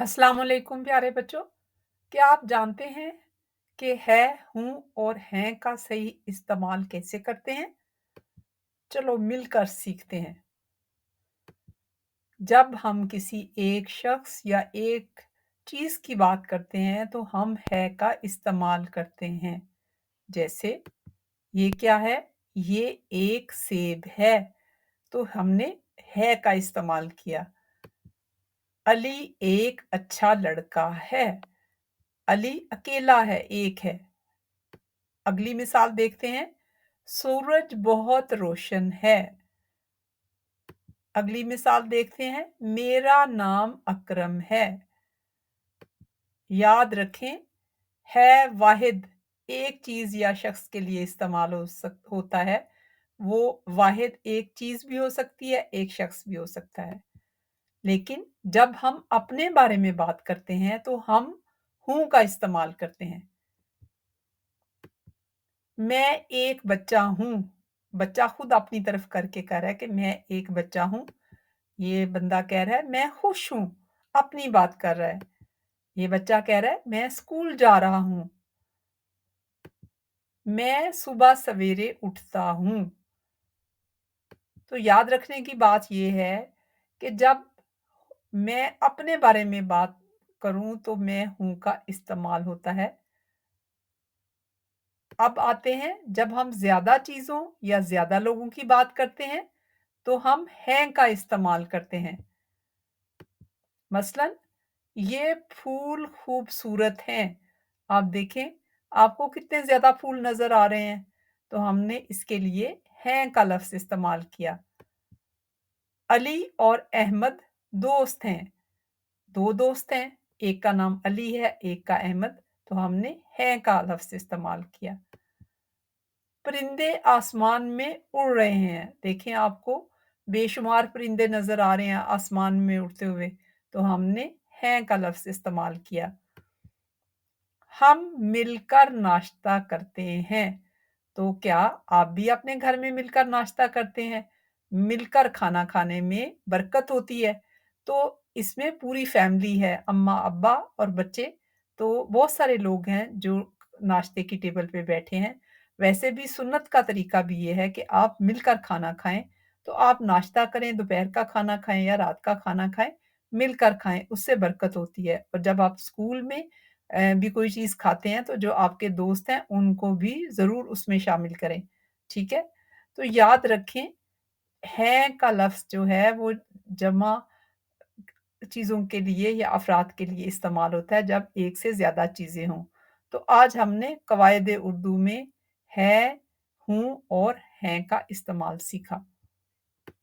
अस्सलाम वालेकुम प्यारे बच्चों। क्या आप जानते हैं कि है, हूँ और हैं का सही इस्तेमाल कैसे करते हैं? चलो मिलकर सीखते हैं। जब हम किसी एक शख्स या एक चीज़ की बात करते हैं तो हम है का इस्तेमाल करते हैं। जैसे ये क्या है? ये एक सेब है, तो हमने है का इस्तेमाल किया। अली एक अच्छा लड़का है। अली अकेला है, एक है। अगली मिसाल देखते हैं। सूरज बहुत रोशन है। अगली मिसाल देखते हैं। मेरा नाम अकरम है। याद रखें, है वाहिद एक चीज़ या शख्स के लिए इस्तेमाल होता है। वो वाहिद एक चीज़ भी हो सकती है, एक शख्स भी हो सकता है। लेकिन जब हम अपने बारे में बात करते हैं तो हम हूँ का इस्तेमाल करते हैं। मैं एक बच्चा हूँ। बच्चा खुद अपनी तरफ करके कह रहा है कि मैं एक बच्चा हूँ। ये बंदा कह रहा है मैं खुश हूँ, अपनी बात कर रहा है। ये बच्चा कह रहा है मैं स्कूल जा रहा हूँ। मैं सुबह सवेरे उठता हूँ। तो याद रखने की बात ये है कि जब मैं अपने बारे में बात करूँ तो मैं हूँ का इस्तेमाल होता है। अब आते हैं, जब हम ज़्यादा चीज़ों या ज़्यादा लोगों की बात करते हैं तो हम हैं का इस्तेमाल करते हैं। मसलन ये फूल खूबसूरत हैं। आप देखें, आपको कितने ज़्यादा फूल नज़र आ रहे हैं, तो हमने इसके लिए हैं का लफ्ज़ इस्तेमाल किया। अली और अहमद दोस्त हैं। 2 दोस्त हैं, एक का नाम अली है, एक का अहमद, तो हमने हैं का लफ्ज़ इस्तेमाल किया। परिंदे आसमान में उड़ रहे हैं। देखें, आपको बेशुमार परिंदे नज़र आ रहे हैं आसमान में उड़ते हुए, तो हमने हैं का लफ्ज़ इस्तेमाल किया। हम मिलकर नाश्ता करते हैं। तो क्या आप भी अपने घर में मिलकर नाश्ता करते हैं? मिलकर खाना खाने में बरकत होती है। तो इसमें पूरी फैमिली है, अम्मा-अब्बा और बच्चे, तो बहुत सारे लोग हैं जो नाश्ते की टेबल पे बैठे हैं। वैसे भी सुन्नत का तरीका भी ये है कि आप मिलकर खाना खाएँ। तो आप नाश्ता करें, दोपहर का खाना खाएँ या रात का खाना खाएँ, मिलकर खाएँ, उससे बरकत होती है। और जब आप स्कूल में भी कोई चीज़ खाते हैं तो जो आपके दोस्त हैं उनको भी ज़रूर उसमें शामिल करें, ठीक है? तो याद रखें, हैं का लफ्ज़ जो है वो जमा चीज़ों के लिए या अफ़राद के लिए इस्तेमाल होता है जब एक से ज़्यादा चीज़ें हों। तो आज हमने कवायद उर्दू में है, हूँ और हैं का इस्तेमाल सीखा।